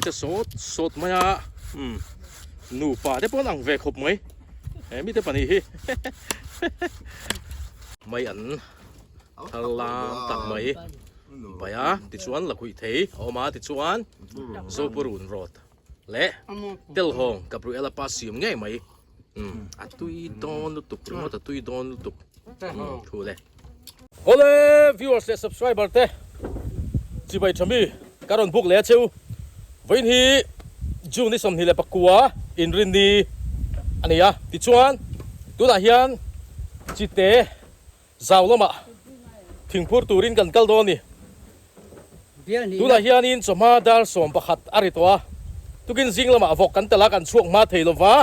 จะสดมาอ่ะหนูป่าได้ป้อนอังเวกขบไหมไม่ได้ปะนี่ไม่อันทลาตักไหมไปอ่ะติดชวนละคุยเทออกมาติดชวนโซปรุนรอดและเดลฮองกับรูเอลปาซิมง่ายไหมอัตุยดอนลุตุกรู้ว่าตุยดอนลุตุกถูกเลยโอ้เลย viewers และ subscriber เต้จีบไปทำมีการันบุกเลี้ยเชียววันนี้จูนี่สมนิเลปักกัวอินรินดีอันนี้อ่ะติดชวนตัวทหารจิตเตะเจ้าละมาถึงพูดตูรินกันกัลโดนี่ตัวทหารนี่สมมาดาร์สมประคัดอะไรตัวตุกินซิงละมาฟกกันแต่ละกันช่วงมาเทลฟ้า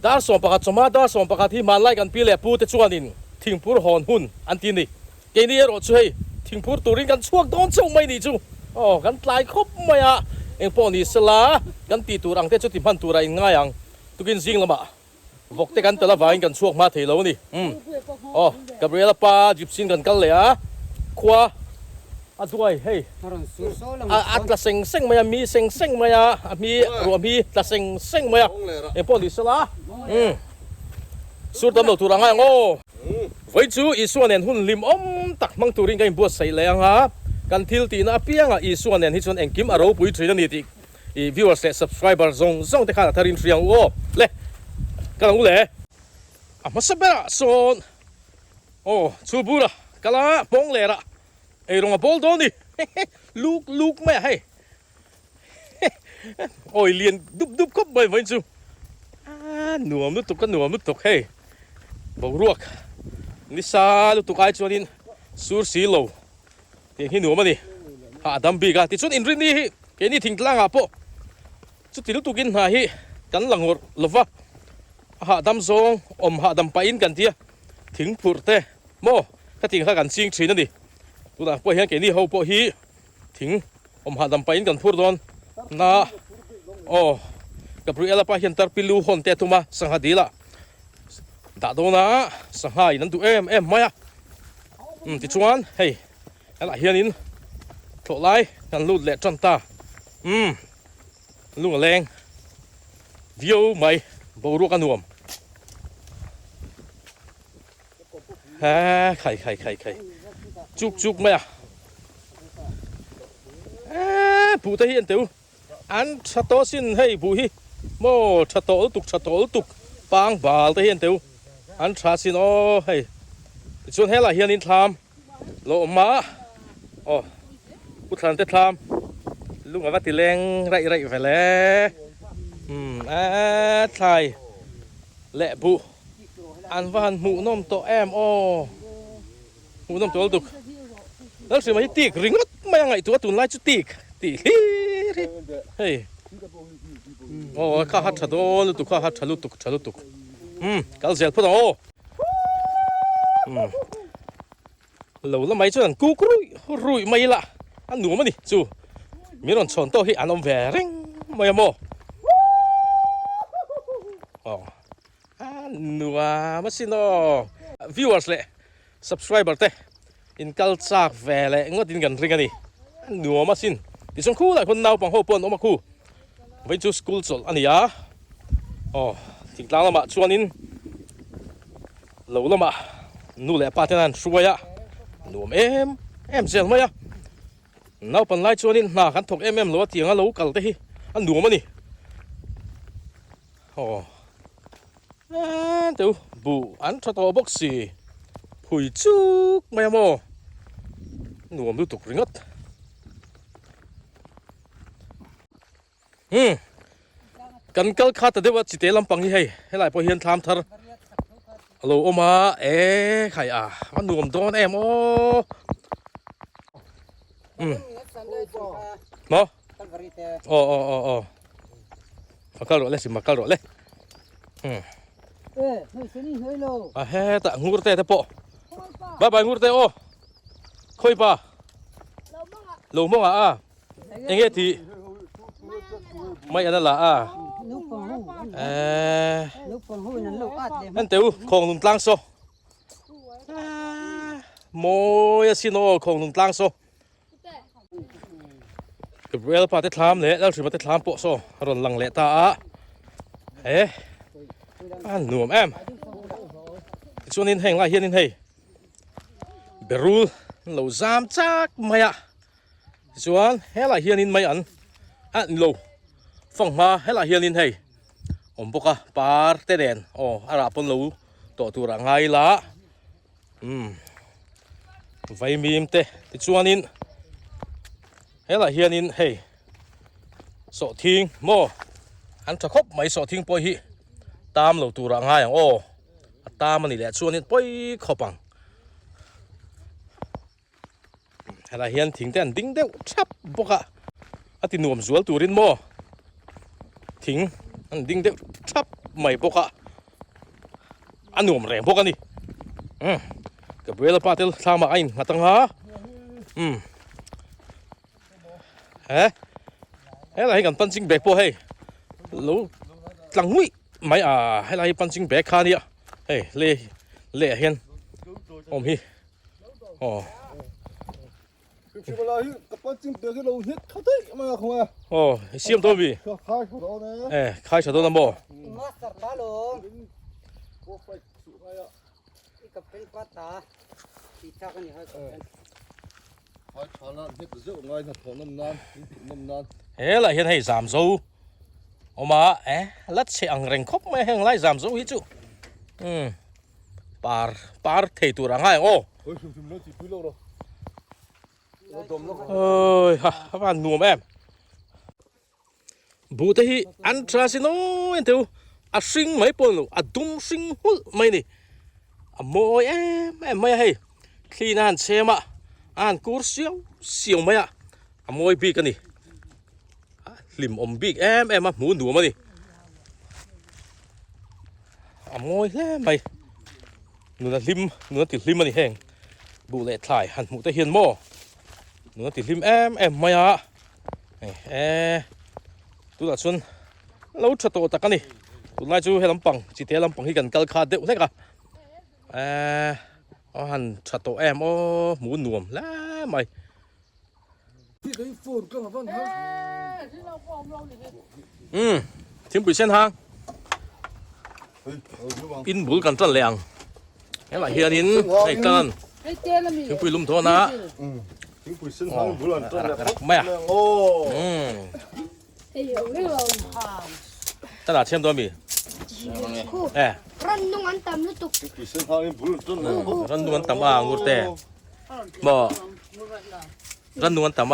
ดาร์สมประคัดสมมาดาร์สมประคัดที่มาไล่กันปีเล่ปูเตชวนินถึงพูดหอนหุ่นอันที่นี่เกนี่รถช่วยถึงพูดตูรินกันช่วงโดนช่วงไม่ดีจูอ๋อกันตายครบไหมอ่ะเอ็งพอนี่สละกันตีตัวรังเตจุดที่พันตัวอะไรง่ายยังตุกินซิงละมาฟกเตกันแต่ละวันกันช่วงมาเทลนี่อ๋อกับเรียลปาจิบซินกันกันเลยอ่ะขวาอัดด้วยเฮ้ยอัดละเซ็งเซ็งมามีเซ็งเซ็งมามีรวมมีละเซ็งเซ็งมาเอ็งพอนี่สละสุดตำรวจตัวรังง่ายโง่ไว้จูอีส่วนเนี่ยหุ่นลิมตักมังตูรินกันบัวใส่แรงฮะกันทิลตีน่าเปียงอีส่วนเนี่ยที่ส่วนเอ็งกิมอารมณ์ปุยทรีนั่นนี่อี viewers และ subscriber ส่งแต่ข้าทารินเสียงโอ้เล่กันงูเล่มาสับเบะส่วนโอ้ชูบูระกันละปงเล่ละไอ้รงบอลโดนี่ลูกไม่ให้โอ้ยเลียนดุบก็ไปไว้จูหนุ่มลุตุกกันหนุ่มลุตุกเฮ้ยบอกรวกนิสาลุตุกไอชวนินสูร์สีโลที่หินหนุ่มมันนี่หาดัมบีกาที่สุดอินรินี่เกนี่ทิ้งล่างอ่ะปะสุดที่ลุตุกินหาฮิกันหลังหัวลฟ้าหาดัมซองหาดัมไปอินกันเทียทิ้งพูดเตะโม่ถ้าทิ้งข้ากันซิงทรีนั่นดิตัวน่ะพวกเฮียเกนี่เขาพวกฮีทิ้งหาดัมไปอินกันพูดโดนนะโอ้กับเรือละไปเห็นตาปิลูหอนเตตุมาสังหาดีละดาโดนะสังหายันตัวเอ็มมาติดชวนเฮ้ยอะไรเฮียนินโถไล่กันลุดเละจันตาลุงแรงวิวไม่บรูกันหน่วมไข่จุกไหมผู้ที่เห็นเต๋ออันชัดโตสินให้ผู้ฮีโม่ชัดโตตุกปางบาลที่เห็นเต๋ออันชาสินโอ้ให้ส่วนให้ละเฮียนินทามโลมาโอ้พุทธันเตทามลุงว่าติแรงไรไปแล้วไทยและบุอันวันหมูนมโตแอมโอ้หมูนมโตตุกแล้วสิมาที่ตีกริงรถไม่ยังไงตัวตุนไล่จุดตีเฮ้ยโอ้ข้าหัดชะโดลุตุกข้าหัดชะลุตุกกัลเซลพูดโอ้เราละไม่ชวนกูรุยไม่ละอันหนูมันนี่จูมีรอนชนโตให้อันอมแหวงไม่ยอมอ๋ออันหนูมาสิโน viewers เลย subscriber เต้อินกัลจากแหวเลยงดดินกันริงกันนี่อันหนูมาสินที่ส่งคู่เลยคนเราปังหัวปนออกมาคู่ไว้จูสกูลสอนอันนี้อ๋อทิ้งกลางละมาชวนนินเราละมานู่นแหละป้าเท่านั้นช่วยหนุ่มเอ็มเซลไหมน้าปันไล่ชวนนินหน้าขันถกเอ็มหรือว่าเตียงเรากัลเตะอันหนุ่มมันนี่โอ้เดี๋ยวบุอันชัดตัวบ็อกซี่ผุยจุกไม่โม่หนุ่มดูตุกริงดกันกัลขาดแต่เดี๋ยวจิตเตลำปังยี่ให้หลายพอเฮียนทำทาร์ฮัลโหลโอมาใครมันหนุ่มโดนโอ้เนาะโอ้มาคัลโรเลยสิมาคัลโรเลยเฮ้ยแต่งูเตะเตะปะบ้างูเตะโอ้คุยปะโลมงเอ็งเอทีไม่อันนั้นละนั่นเต๋อของลุงตั้งโซโมยสิโนของลุงตั้งโซ กับเวลปาเตทามเละแล้วถึงมาเตทามปะโซรอนหลังเละตาเอ๊ะอันหนุ่มส่วนนี้เฮงไรเฮียนี่เฮเบรูเราจามจากไม่อะส่วนเฮไรเฮียนี่ไม่อันเราฟังมาเฮไรเฮียนี่เฮปกะปาร์เตเดนอาราปนเราต่อตัวรังไงละไฟมีมเตติดส่วนนี้เฮไรเฮียนี่เฮสอทิ้งโมอันจะครบไม่สอทิ้งปอยตามเราตัวรังไงตามมันนี่แหละส่วนนี้ปอยขบังอะไรเฮียนทิ้งแต่ดิ้งเดียวชับบกะติหนุ่มสวนตัวรินโมทิ้งอันดิ้งเดียวชับไม่บกะอันหนุ่มแรงบกะนี่กับเวลาปาเตลทำมาไอ้มาตั้งหาอะไรกันปั้นจิงแบกพอให้รู้หลังหุ้ยไม่อะไรปั้นจิงแบกขานี่เล่เฮียนฮีคือเวลาที่กับปั้นจิ้มเดือดที่เราเฮ็ดเขาได้มาของอ่ะเสียมตัวบีขายของเราเนี่ยขายชาตัวน้ำบ่มาสตาร์ลงก็ไฟสุดไงอ่ะอีกเป็นปัตตาที่ทักนี่ให้กันขายชาละเฮ็ดเยอะไงนะของน้ำนานละเห็นให้สามสูมาลัดเสียงเร่งคบไม่เห็นไรสามสูฮิจูปาร์เทตัวรังไงเฮ้ยชุมเลิศจีบเราหรอฮะบ้านหนุ่มบูเตฮีอันทราสิโนเอ็นเทวสิงไม่ปนลูดุมสิงหุ่ลไม่นี่โมยไม่ให้คลีนันเชมากูเสียวไม่โมยบีกันนี่ลิมบีกมาหมูหนูมานี่โมยเล่ไปหนูน่ะลิมหนูน่ะติดลิมมานี่แห้งบูเล่ทายหันหมูตะเฮียนโมหนูติดลิมไม่ตัวละส่วนเราชัดโตตะกันนี่ตัวไล่จูให้ลำปังจิตเตลำปังให้กันกัลคาเดียวเล็กหันชัดโตหมูหนุ่มแล้วไม่ที่ได้ฟูนก็มาบ้างครับทิ้งไปเส้นทางอินบุลกันจันแรงนี่แหละเฮียนินไอ้กันทิ้งไปลุ่มโทนะทิ้งไปเส้นทางบุลันจันแรงไม่ตลาดเชื่อมตัวมีรันนุ่งอันตำลุตุกทิ้งไปเส้นทางบุลันจันแรงรันนุ่งอันตำงูเตะบ่รันนุ่งอันตำ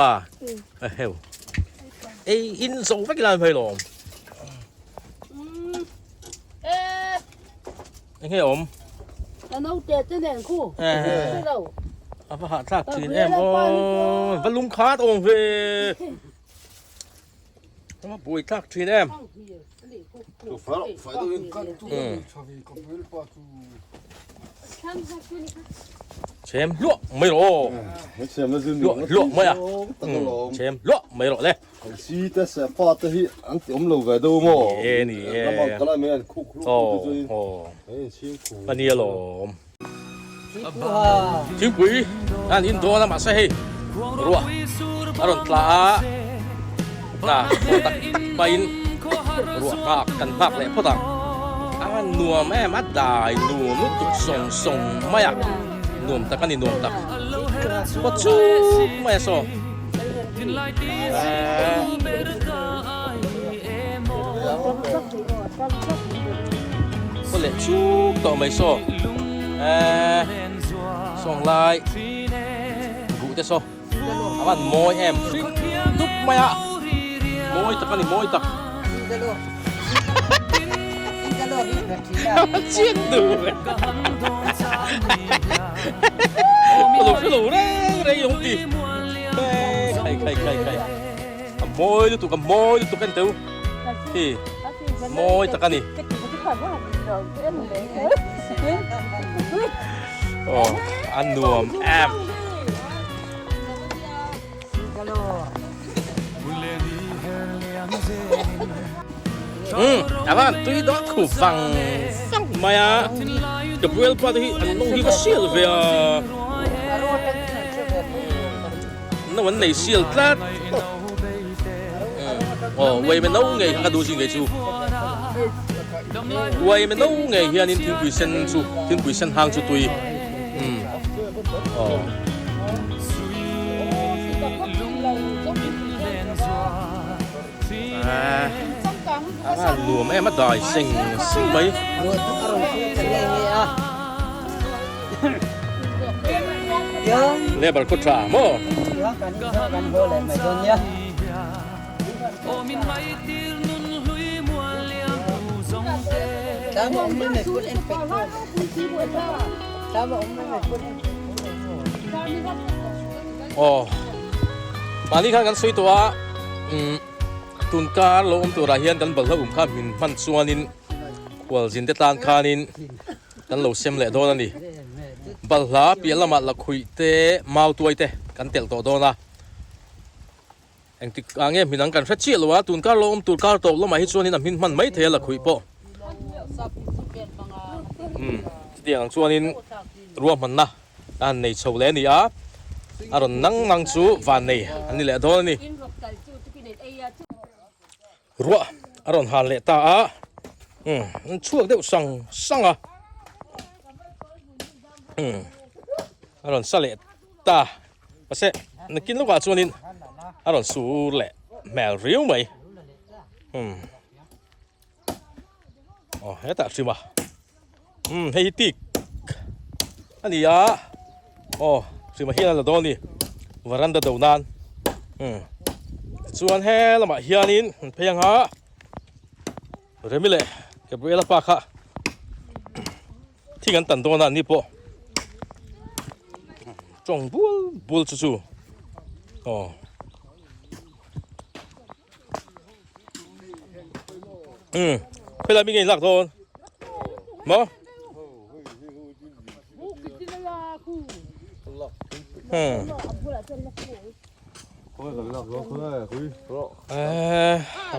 เฮ้ยอินส่งไปกี่ล้านไปหรอยังไงแล้วน้องเจ๊จะแดงคู่พระหัตถ์จีนบรรลุคาตองเวมาบุยทักจีนเชมลวกไม่รอลวกไม่เชมลวกไม่รอเลยซีแต่เสียป้าแต่ที่อันที่เราเวดูมั้งนี่แล้วมันก็เลยไม่คุกปนีหลอมจิ้งปุยอันอินโดนะมาใส่รัวอารมณ์ปลาตักไปรัวหักกันหักเลยพ่อตังอันนัวแม่มัดได้นัวมุตุส่งไม่อยากนัวตะกันนี่นัวตักปัจจุไม่สอก็เลยชุบต่อไม่สอส่งไลน์บุเตโซมันมอยฟิกทุกไม่มอยตะกันนี่มอยตะเจียนดูเลยหลุดเลยยงดีใครมอยดูตุกันมอยดูตุกันเต้าที่มอยตะกันนี่อันนวมapa tu itu aku fang maya kebuel pada hi anu hi sil via no one nei sil tlat vậy mình nấu nghề cái đồ gì nghề chú vậy mình nấu nghề hiện nên thiên quỷ sen chú thiên quỷ sen hàng chú tùy lùm em mất đòi xinh xinh mấy Buat tukar untuk ini ya. Ya, nè bảo có trả mò ya kan boleh macam ya. Sama umur ni pun inspektor. Sama umur ni pun mà đi khangกันsuyตัวตุนการลมตัวราเฮียนกันบัลล์ข้ามหินมันส่วนนินวัลจินเตตานคานินกันโลเซมเล่โดนนี่บัลล์เปียละมาละคุยเตะมาตัวเตะกันเตลตัวโดนนะเอ็งติกอ่างเงี้ยมีนังกันเฟชชี่หรือว่าตุนการลมตุนการโตละมาฮิตส่วนนินหินมันไม่เทละคุยโปเตียงส่วนนินรวมมันนะอันในโชว์เล่นี่อ่ะอารมณ์นั่งจูวันนี้อันนี้แหละโดนนี่รัวอารมณ์หันเละตามันช่วงเดียวสั่งอ่ะอารมณ์สะเละตาภาษานึกกินลูกว่าชวนนินอารมณ์สูเละแมวเรียวไหมเฮ้ยแต่ชิมอ่ะเฮ้ยติ๊กอันนี้อ่ะชิมมาเฮียนละโดนนี่วารันดาโดนานส่วนแห่ละมาเฮียนินเพียงฮะเรื่องมิเล่เก็บไว้ละปากฮะที่กันตันตัวนั้นนี่ปะจงบุลจู่เวลามีเงินหลักโดนมั้ง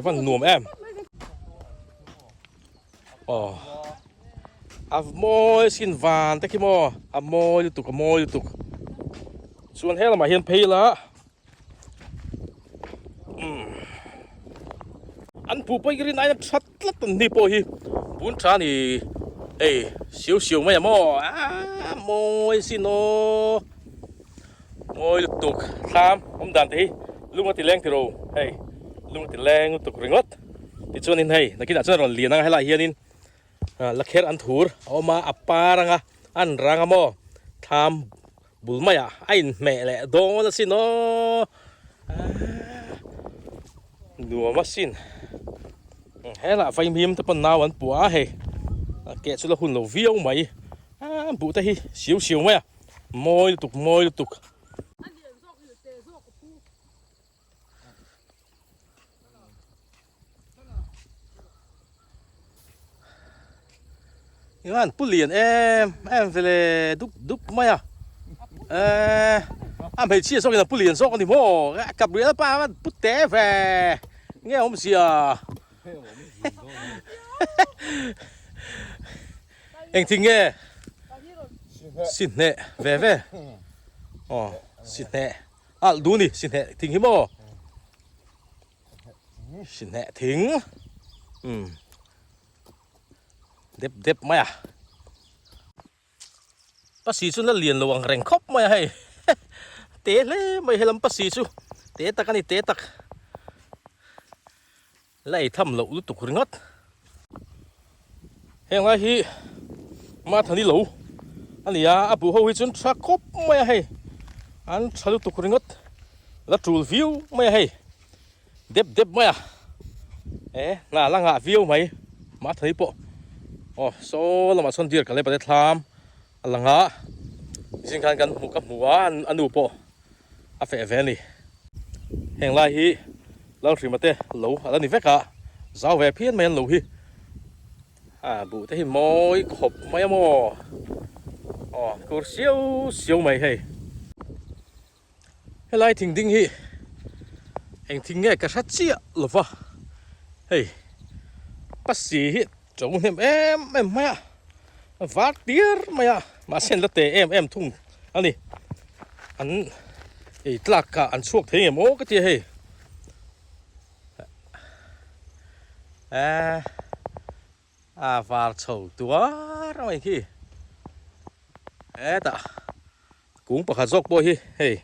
วันหนุ่มแอมโมยสินวานแต่กี่โมโมยตุกส่วนให้เรามาเห็นเพลละอันผู้ไปกรีนไอ้นั่นชัดละตันนี่พอฮีบุญชานี่เสียวไม่อะโมยสิโนโมยตุกตามผมดันทีลุงมาติแรงที่เราลุงมาติแรงตุกริงดติดชวนนินนักกินอาจจะรอนเลียนให้ละเฮียนินลักเฮอันถูร์เอามาอัปปารังอันรังโมทำบุลมายไอ้แม่แหละโดนสิโนดูมาสินให้ละไฟมีมตะปนนาวันปัวแกะสุดละหุ่นเราเวี่ยวไหมบุตรที่เสียวไหมโมยตุกงานผู้เรียนเอ็มเฟลดุกไหมไปเชี่ยส่งกันผู้เรียนส่งกันที่โม่กับเรือป้ามันปุ๊เตะแฝงเงี้ยผมเสียเอ็งทิ้งเงี้ยสินเน่เว่สินเน่ดูนี่สินเน่ทิ้งหิโม่สินเน่ทิ้งเด็บไหมภาษีสุดละเลียนระวังแรงคบไหมให้เตะเลยไม่ให้ลำภาษีสุเตะตักนี่เตะตักไล่ทำเหลาตุกริงดเฮ้ยไงฮีมาทางนี้เหลาอันนี้อาบุเขาวิจุนชักคบไม่ให้อันชาลุตุกริงดแล้วจูลวิวไม่ให้เด็บไหมน่าลังหาวิวไหมมาทางนี้ปะโซ่ละมาส่วนเดียร์กันเลยประเทศทามอันหลังสิ่งการกันหมู่กับหมู่อันดูปะเฟเวนี่แห่งไรฮีเราถือมาเตะหลูอันนี้เฟกะสาวแหวเพี้ยนไม่หลูฮีบุตรที่มอยขบไม่มอกูเสียวไม่ให้ให้ไรทิ้งดิ้งฮีเองทิ้งแง่กระชัดเจี๊ยหรือวะเฮ้ยปัสสีฮีจงเห็นไม่วาดเดียร์ไม่มาเส้นละเตะทุ่งอันนี้อันตลาดกะอันช่วงเทียมโอ้ก็เจี๊ยเฮ้ var chầu tua rồi khi ta cũng bạc dọc bôi hi hey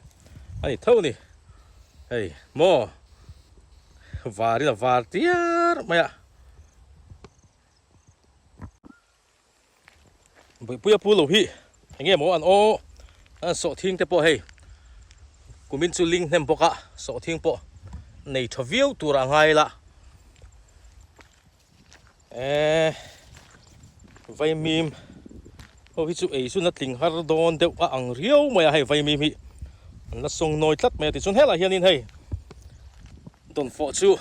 anh thâu nè hey mò var đi là var tiar mày ạ bây giờ pu lâu hi anh nghe mò ăn ô anh sọ thiên thế po hey của mình chú linh nem po cả sọ thiên po này thọ view tu ra ngay là vay mìm ô hi chú ấy chú nát linh har don đều ăn riêu mày hay vay mìm hi nó song nồi tắt mày thì chú hết là hiện in hay tuần phò chú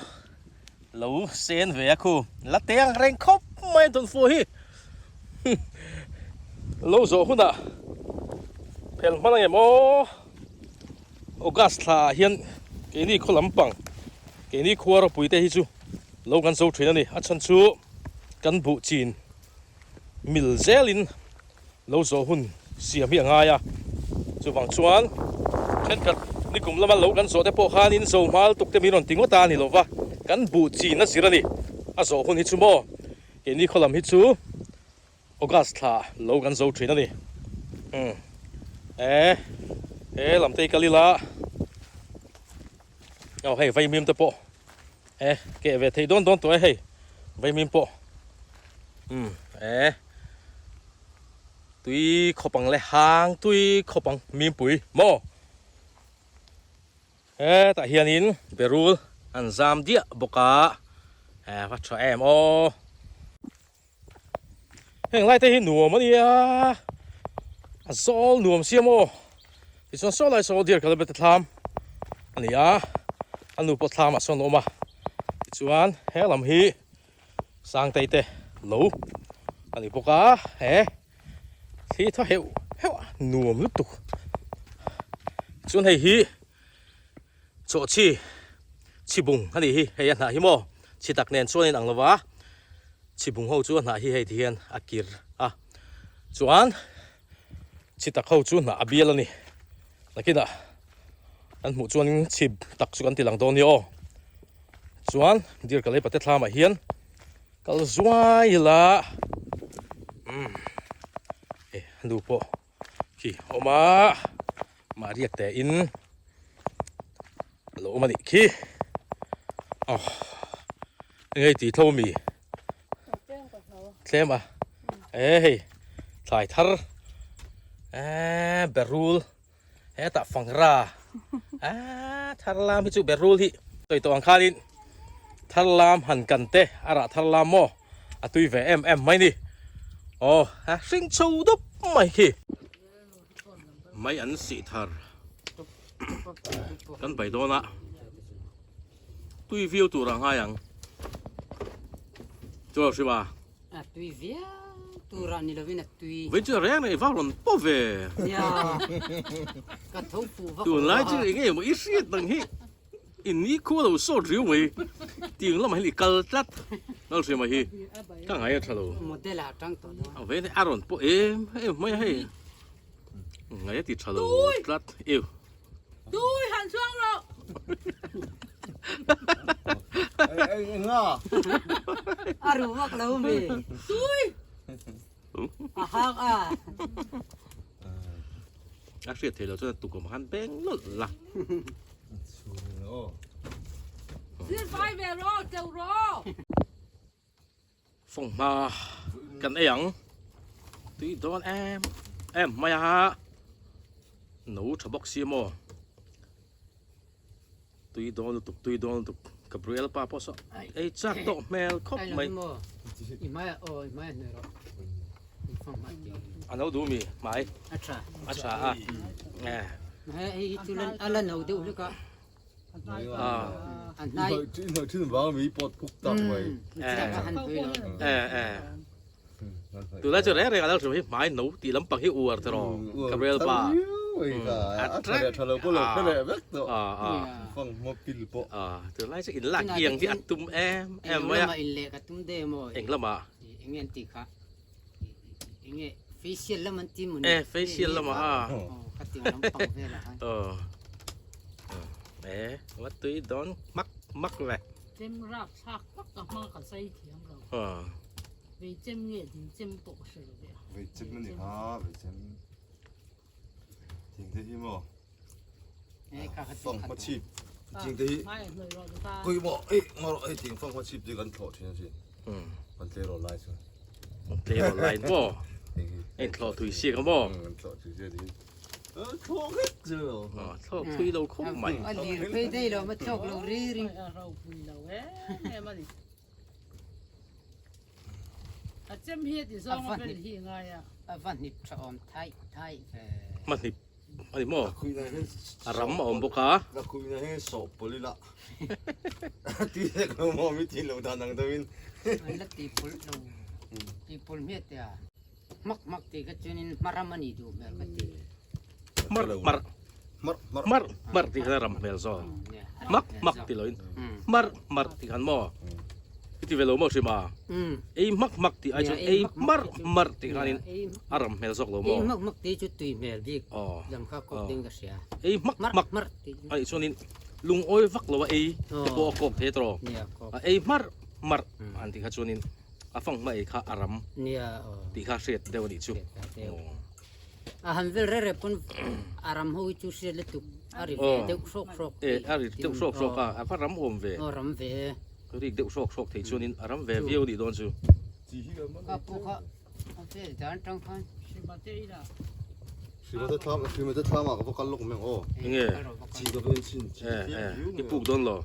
lâu sen về khu lát tiếng rèn khóc mày tuần phò hi lâu rồi hôn à phèn mà này mò August là hiện cái này có lắm bằng cái này khoa ra bụi tê hi chú lâu gan sâu chuyện này à chân chú căn bộ chín mil zelin lâu rồi hôn xiêm hiện ngay à chú vàng chuan trên cật đi cùng làm lâu gan sâu thế bộ han in sâu mal tục thế mình còn tiếng ta này lâu va căn bộ chín nó xí ra này à rồi hôn hi chú mò cái này có lắm hi chú August là lâu gan sâu chuyện này làm tay cái là hay vay mìm tập bộ kể về thầy đón tuổi hay vay mìm bộ tuy khó bằng lẽ hàng tuy khó bằng mìm bụi mò tại hiện in về rule ăn giam địa bọc cả phát cho em hiện lại thấy nùa mà đi sol nùa xiêm thì son sol lại sol điệt cái bê tham anh anh nụ bột tham son ôm chuan he làm hi sang tay tê lâu anh bọc cá thì thôi hiệu nuông lúc tục chuan hay hi chỗ chi bùng anh hi hay anh hi mò chi tắc nền chuan anh lova chi bùng hậu chuan hi hay thiền akir chuan chi tắc hậu chuan abiel ani nakina anh mu chuan chi tak chu kan tilang don ni chuan dir ka le pate thla ma hian kal zuai la du po ki oma mariak te in lo mani ki ngay tí thâu mì xem à thải thar berul tak phang ra thar lam hi chu berul hi tôi to ang khalin thar lam han kan te ara thar lam mo atui ve em mai ni sing chou dop mai khi mai an si thar kan bai do na tui view tu ra hayang cho si ba tui view tu ra ni lovina tui với chưa rẻ này vào lần po về cả thấu phụ tu lại chứ nghe một ít xíu từng hi in ní khu đầu số riu mày tiếng lắm hay là cờ lát nó xem mà hi các ngày ở đâu model là trắng to đó vậy thì Aaron po em mấy hay ngày thì chờ đâu lát yêu tôi hàn xoang rồi anh ngờ aru mak lau me tôi các sự thể là cho tụ cùng hắn bén lột là xuyên vai về rồi chầu rồi phòng mà cần ấy tuy đón em mày nấu cho bóc xia mò tuy đón tục Gabriel Papa so ấy chắc to mel khóc mày imai này rồi anh nấu đủ mì mày acha hay tu lên ala nấu đủ được cả anh này chứ bảo mỹ bột cục tàu vậy từ nãy giờ rẽ rồi anh nói mày nấu thì lắm bằng hiệu uar thôi Gabriel Pa thằng lâu có lâu cái này biết rồi phong một pil bộ từ nãy giờ in lạc kiềng thì ăn tum em mới in lệ cái tum đê mồi anh lắm à anh nghe tì khá anh nghe facial lắm anh tim mình facial lắm à cái tiếng lắm bằng về là mất túi đón mắc về เต็มรักชักปักกับมากับใส่เถียงเรา อ่า ไปเต็มเนี่ยถึงเต็มปกเสือเลย ไปจิ้มมันดิครับไปจิ้มทิ้งที่มั้ง นี่ก็ขัด ฟังมาชีพจริงที่ ไม่เลยเราจะตา คุยบอกเอ้ยมาจริงฟังมาชีพดีกันถอดทีนั้นสิ อืม มันเจอเราไล่สิ เลี้ยวไหลบ่ไอ้ทอถุยเสียกันบ่ มันถอดทีเดียวดีถอดเล็กเจอ อ่าทอถุยเราคงใหม่ อันนี้ไปได้เรามาโชคเรารีริ เราคุยเราเอ๊ะมาดิอาเต็มเฮ็ดที่สองเป็นที่ไงอ่ะ วันนี้ชอมไทย มันนี่อันนี้บ่ คุยในให้ อารมณ์อมบ่กะ เราคุยในให้สอบปลิละที่เด็กเรามองไม่ทีเราทานนังตะวิน มันละตีปุลเราตีปุลเมียเตียมักตีก็จุนินมารามันดูแม่ก็ตี mar ti kan ram mel zo mak ti loin mar ti kan mo ti velo mo sima ei mak ti ai chu ei mar ti kan in aram mel zo lo mo มักตีจุดตุยแม่ดิ oh ยำข้าวกบดิ้งก็เสีย ei mak ตี ai chonin lung oi vak lo ei te po kok te tro เนี่ยก็ ei mar an ti kha chonin afang mai kha aram เนี่ย ti kha set de ni chu ฮันเวลเร่ปุ่นอารมณ์หูจูเสียเลตุกอาริเวเด็กโชก e ari te sok ka afa ram om ve อารมณ์เว ri de sok te chonin aram ve view ni don chu จีฮีกันมั้ง ก็ปุ๊กเขาเสียจานจังคัน ชิมาเตอีละ คือมันจะทำอ่ะก็พวกกันลูกแม่งโอ้จีก็เป็นชิ้นจี i puk don lo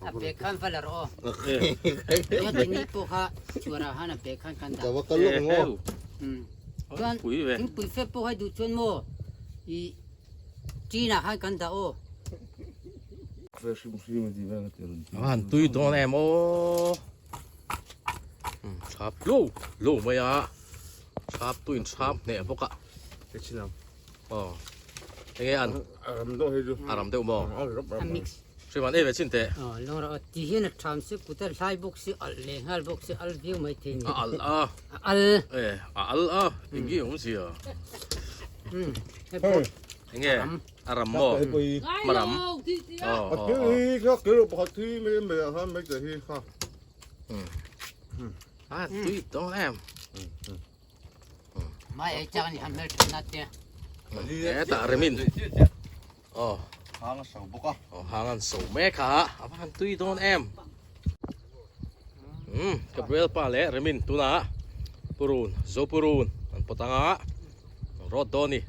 อาเบคันฟัลล์รอ e ยอดนี้ปุ๊กเขาชัวร์ฮันอาเบคันกัน แต่ ดา ว่ากันลูกโง่ จวน ปุ๋ยเว้ย ถึงปุ๋ยเฟปุ๊กให้ดูจวนโมอีจีน่าให้กันดาโอ เฟรชมุสลิมที่แม่งเตือน อันตุยโดนแอมโอชับโลมาอ่ะชับตุยชับเนี่ยพวกอะ เด็กชิ้นน้ อ๋อยังไงอัน ำต้องให้ดู อารมณ์เต็มบ่ ทำมิกซ์ ใช่ไหมเอ้ยเวชินเตะ อ๋อลองเราที่เห็นทำสิกุตร์ไลบุกสิอัลเลฮัลบุกสิอัลวิวไม่ทิ้ง อัลอัล เอ้อัลเป็นกี่องศา ให้ปุ๊ก ยังไงอารมณ์บ่ ไป ไงเราที่ที่ อ๋อ อ่ะที่ก็คือปกติไม่ไม่ทำไม่จะที่ค่ะ ตุยโดนแอม ไม่ไอ้จังนี่ทำให้ชนะเนี่ย แต่เรมินอ๋อ ทางสั่งบุกอ่ะ ห่างกันสูงแม่ขาอันตุยโดนแอมกับเวลปาเล่เรมินตุนะปูรูนโซปูรูนอันปตังะรอดโดนี่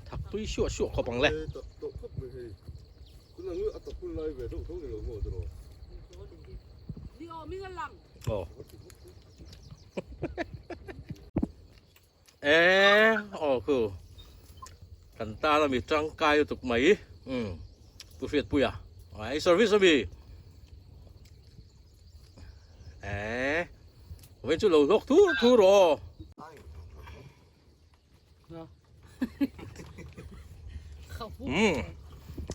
ทักตุยชั่วขบังเล่ คุณนั่งอยู่อัตตคุณไล่ไปทุกอย่างหมดเลย ดีออมีกันหลัง โอ้โอ้คือกันตาเรามีจังกายอยู่ตุกไหมตุเฟียดปุยอ่ะไอ้เซอร์วิสมีเว้นจุดเราลกทูรอ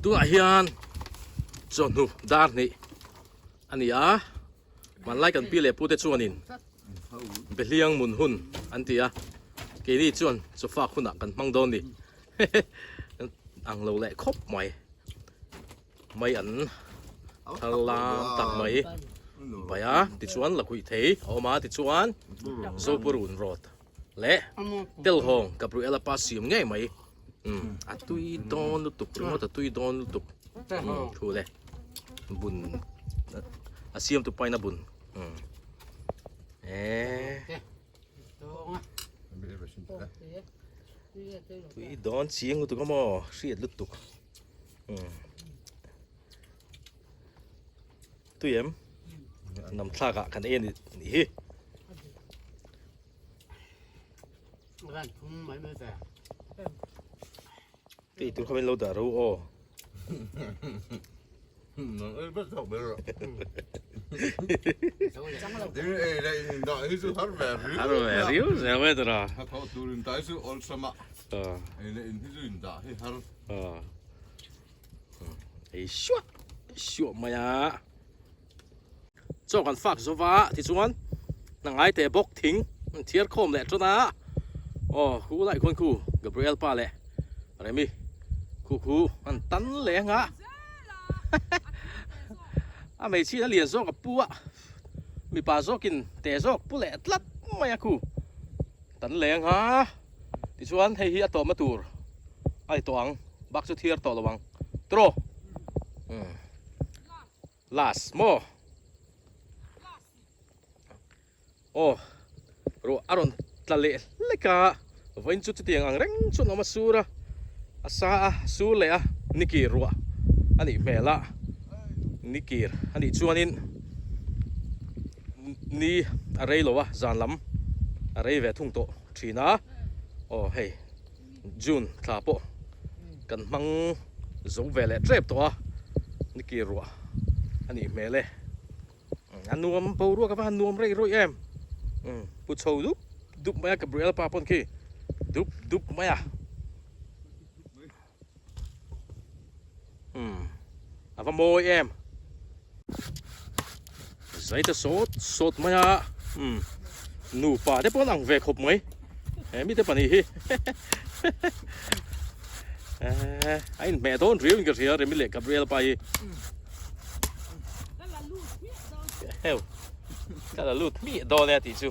ตัวเฮียนจนนูดาร์นี่อันนี้มันไล่กันปีเล็บพูดแต่ชวนินไปเลี้ยงมุนหุ่นอันที่เกนี่ชวนจะฝากคุณกันมังโดนดิอังเราแหละครบไหมไม่อันทลามตักไหมไปติดชวนละคุยเทออกมาติดชวนโซปูรุนรอดและเตลฮองกับรูเอลปาซิมง่ายไหมตุยโดนลุตุกรู้ว่าตุยโดนลุตุกถูกเลยบุญเสียมตุไปนะบุญตุยโดนเสียงลุตุกก็มอเสียดลุตุกตุยเอ็มนำทากะกันเองนี่ ร้านทุ่งไม่แฝง ตีตัวเขาเป็นโลดารู้โอ นั่นไม่ชอบเลยหรอ จังเรา เดี๋ยวได้ได้ที่สุดฮัทแบบนี้ ฮัลโหลริวเสียเวทระ ถ้าเขาดูรินได้สุดอัลสมาไอ้เนี่ยที่สุดรินได้ที่ฮัท ไอ้ชัวมาอ่ะเจ้ากันฝากโซฟาที่ชวนนั่งไอเตะบกทิ้งเทียร์คมแหละจ้านะอ๋อคู่ไล่คนคู่กับเบรลป้าแหละอะไรมีคู่อันตันแหลงอ่ะ ไม่ชี้นั่นเรียนซอกกับปัวมีปลาซอกกินแต่ซอกปุแหละตลัดไม่อะคูตันแรงฮะที่ชวนให้เฮียต่อมาตูรไอ้ตัวอังบักสุดเทียร์ต่อระวังโตรลาสโมโอ้รู้อารมณ์ทะเลเล็กอะวันจุดที่ยังอังเร่งชุดน้ำมาสูระอาซาสูเลยอะนิกิรัวอันนี้เมล่านิกิร์อันนี้ชวนนินนี่อะไรหรอวะจานลำอะไรเวทุ่งโตทีน่าโอ้เฮ้ยจูนทาโปกันมังจงเวลเจ็บตัวนิกิรัวอันนี้เมล่อันนวมปูรัวกับอันนวมไรรู้เอ็มพูดโชว์ดุบมากับเบรลปาปนคีดุบมาอาฟโมยเอ็มใส่จะสดมาหนูป่าได้ปนอังเวคบไหมมิได้ปนีไอ้แม่โดนริ้วกันเสียเรื่องมิเล็กกับเบรลไปเฮ้ยก็ละลุดมีโดนเนี่ยติจู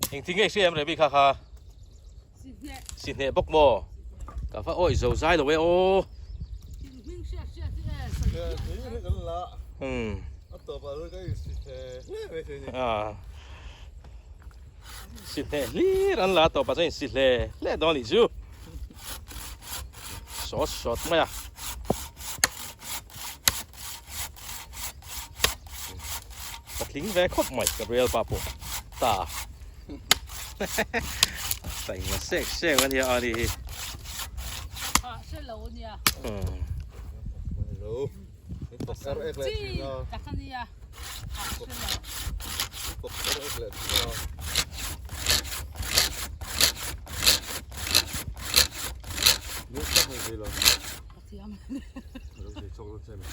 เองทิ้งไอ้เสียมเลยพี่ค่ะสิเนี่ยบกโมกับฟ้าโอ้ยโซ่ใจเลยโอ้ตัวปลาลูกก็สิไม่ใช่เนี่ยสิเนี่ยลีรันละตัวปลาจะสิเนี่ยเล่ดอนนี่จูสดมาทิ้งแวะครบใหม่กับเรียลปาปูตาใส่มาเซ็กวันที่อันนี้是楼呢。รู้ปกติเอ็กเล这ย打看的呀。是楼。ปกติเอ็กเลยลูกก็ไม่ดีหรอก这样。ลูกจะชกลูกใช่ไหม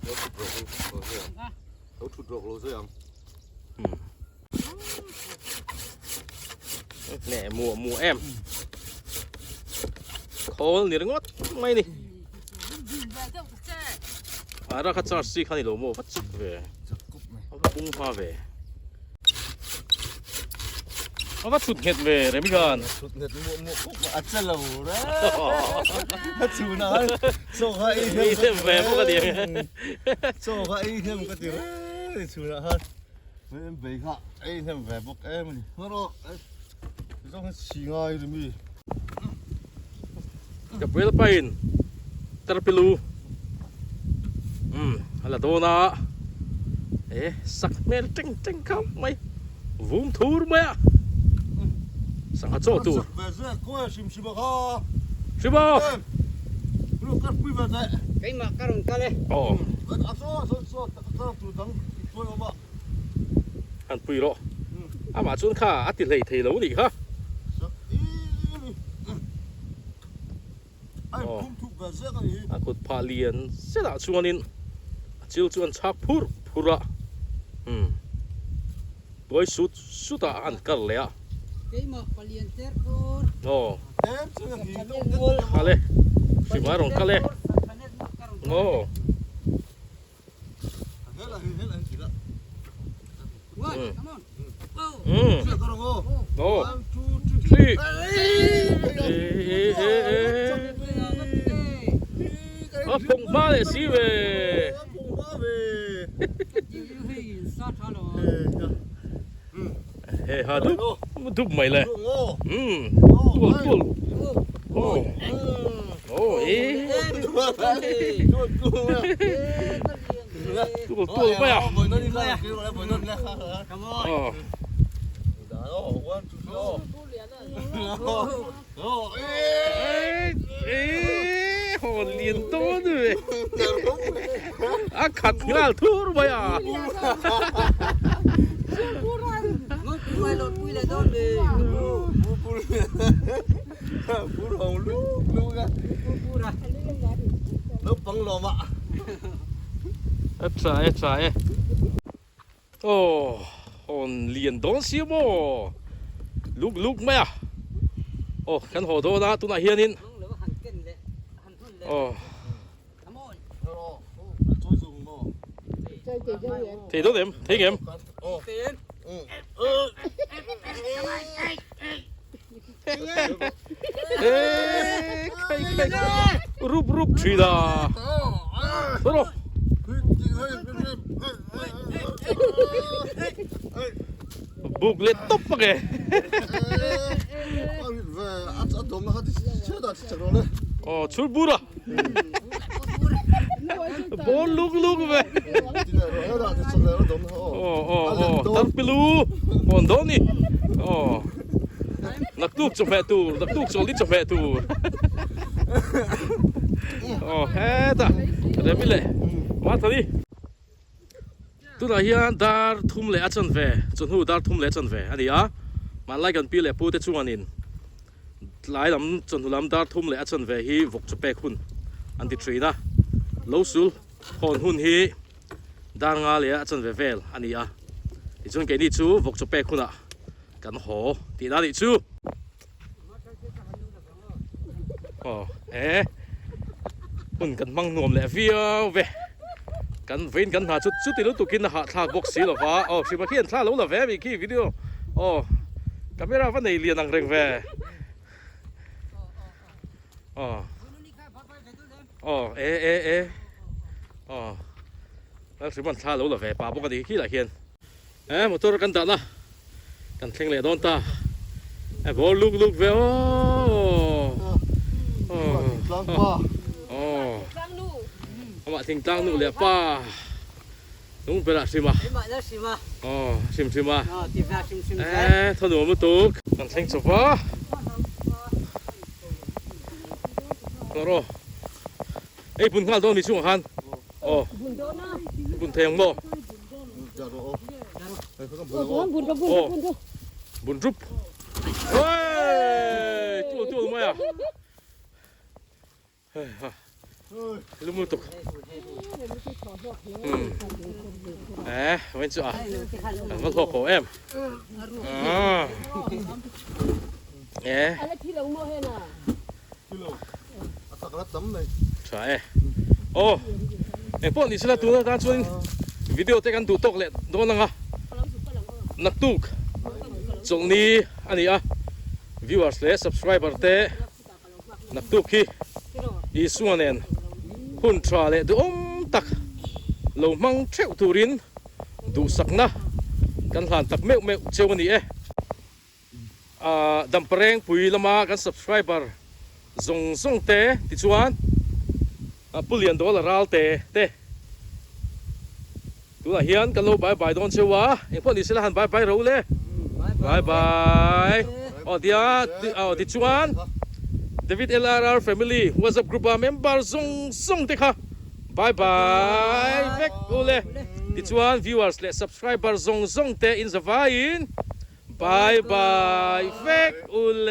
ลูกถูกโรคลูกเสียงลูกถูกโรคลูกเสียงเนี่ยหมูเอ็มโคลนี่รึงดไม่นี่อะไรก็จะสิคันนี่โลโม่พัดจุกเว่เอาบุ้งฟ้าเว่เอาว่าชุดเห็ดเว่เรมิกันชุดเห็ดหมูอัดเซลล์นะชูน่าโซ่ให้เต็มเว่พวกกันเดียวโซ่ให้เต็มกันเดียวชูน่าฮะไม่เป็นเบค่ะไอ้เต็มเว่พวกเอ็มนี่ฮัลโหลต้องชิงอะไรหรือมี กับเวลไปน์ตระปิลูอะไรโดนะสักเมลจังเข้าไหมวุ้มทูร์ไหมสังหารโจทูร์ชิบะลูกกัดปุ้ยแบบไหนไก่มาการุนกันเลยอ๋อกัดอัศว์กัดตัวทั้งตัวออกมาอันปุยโรอามาจุนข้าอัติเลยเทโลนี่ค่ะอากุดพาเลียนเสด็จชวนินจิลชวนชักพูระตัวสุดอันกันเลยอ่ะไก่มาพาเลียนเตอร์กูโอ้อะไรสิมาลงกันเลยโอ้โอ้สี่พงบ้าเลยสิเว้เฮ้ยฮะดุไม่เลยตัวโอ้ตัวไปอ่ะโหเลียนโตด้วยขัดงานทั่วไปอ่ะปุ้ยเลยโดนเลยปุ้ยของลูกอะลูกปังลมอ่ะใช่โอ้โหเลียนโดนสิโมลูกไหมอ่ะโอ้ขันหัวโตนะตัวไหนเฮียนินโอ้ thì tốt điểm thấy nghiệm rúp rúp truy da tốt rồi buộc lên tóc vào kìa 줄 부라 뭘 누구 왜 tarpilu noni naktuk cho mẹ tu naktuk cho lít cho mẹ tu heta để mi lệ má thôi đi tu là hiền dar thum lệ chân về chân hu dar thum lệ chân về anh đi á mà lại gần pi lệ pu te chung anh in lại lắm chân hu lắm dar thum lệ chân về hi vok cho pe khun anh đi truy na lâu sul hòn hun hi dar nga lệ chân về vel anh đi á thì chúng cái đi chú vok cho pe khun àกันหอตีด้าดิชูคุณกันมังนวมแหละวิวเวกันเว้นกันหาชุดตีรู้ตุกินหาทากบกสีหรอวะสิมาเขียนท่าแล้วละเวมีกี่วิดีโอกันไม่รู้ว่าในเรียนอังเรงเวแล้วสิมันท่าแล้วละเวป่าปกติขี้ละเขียนหมดตัวกันตัดละกันเท่งเลยโดนตาบอลลูกเวลเอามาทิ้งตั้งนู่นเลยป้านุ่งไปละสิมาชิมมาถนนมุตุกกันเท่งสุภาแล้วรอปุ่นข้าวโดนมีช่วงหันปุ่นเทียงบ่บุญรุปเฮ้ยตัวทำไมอ่ะลูกมือตกเว้นจ้ะมาทอขอเอ็มอะไรที่เราโม่ให้น่ะใช่พวกนี้สิละตัวนะการชวนวิดีโอเตกันดูตกเลยโดนนังอ่ะนักตุกจงนี้อันนี้viewers และ subscriber เตนักตุกที่อีส่วนนั้นหุ่นทราเลดูตักเรามังเชี่ยวตูรินดูสักนะกันหลานตักเมฆเจ้าวันนี้ดัมเปรงปุยละมากัน subscriber ส่งเตติชวนปุเลียน$เตตัวเฮียนกันเราบายโดนเชียววะพวกนี้สิละหันบายเราเลยบายเดี๋ยวติดชวน David LRR family WhatsApp group member ส่งเตะค่ะบายเวกโอเลยติดชวน viewers และ subscriber ส่งเตะอินสวายินบายเวกโอเล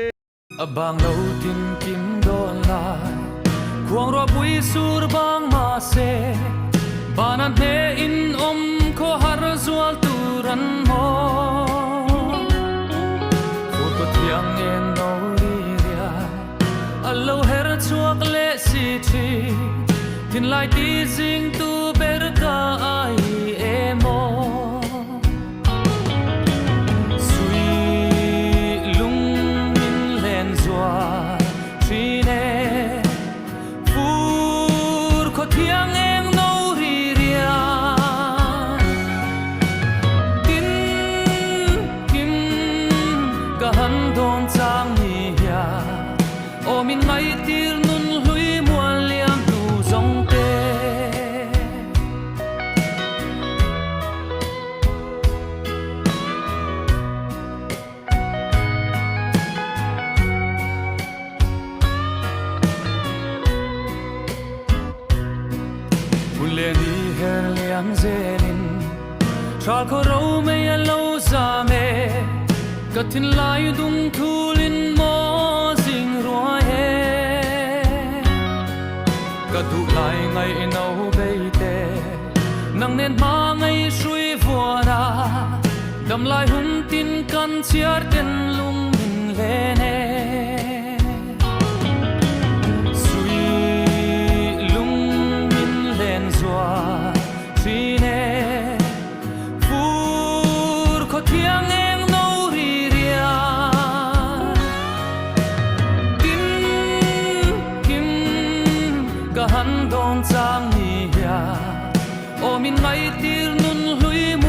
ยบางเรากินโดนลายควงรบวิสูรบางมาเซบานันเนอินโคฮาร์ซัวลตูรันโฮฟูตเทียงเงินโนรีเรียอัลโลเฮร์ชัวกเลสิทีทินไลตีซิงตูเบรกาไอเอโมสุยลุงมินเลนซัวทีเนฟูร์โคเทียงเองมินไงตีร์นุนลุยมัวเลียมตูซงเตบุเลนีเฮเลียงเซลินชาลเขาเราไม่ยาลูซาเมกัดทินลายดุงทูลินโมดูไลไงเนาเบเตนังเน้นมาไงช่วยฟัวนาดำลายหุ่นตินกันเชียร์เต็นลุงมินเลเนสุยลุงมินเลนซัวที tir nun hlui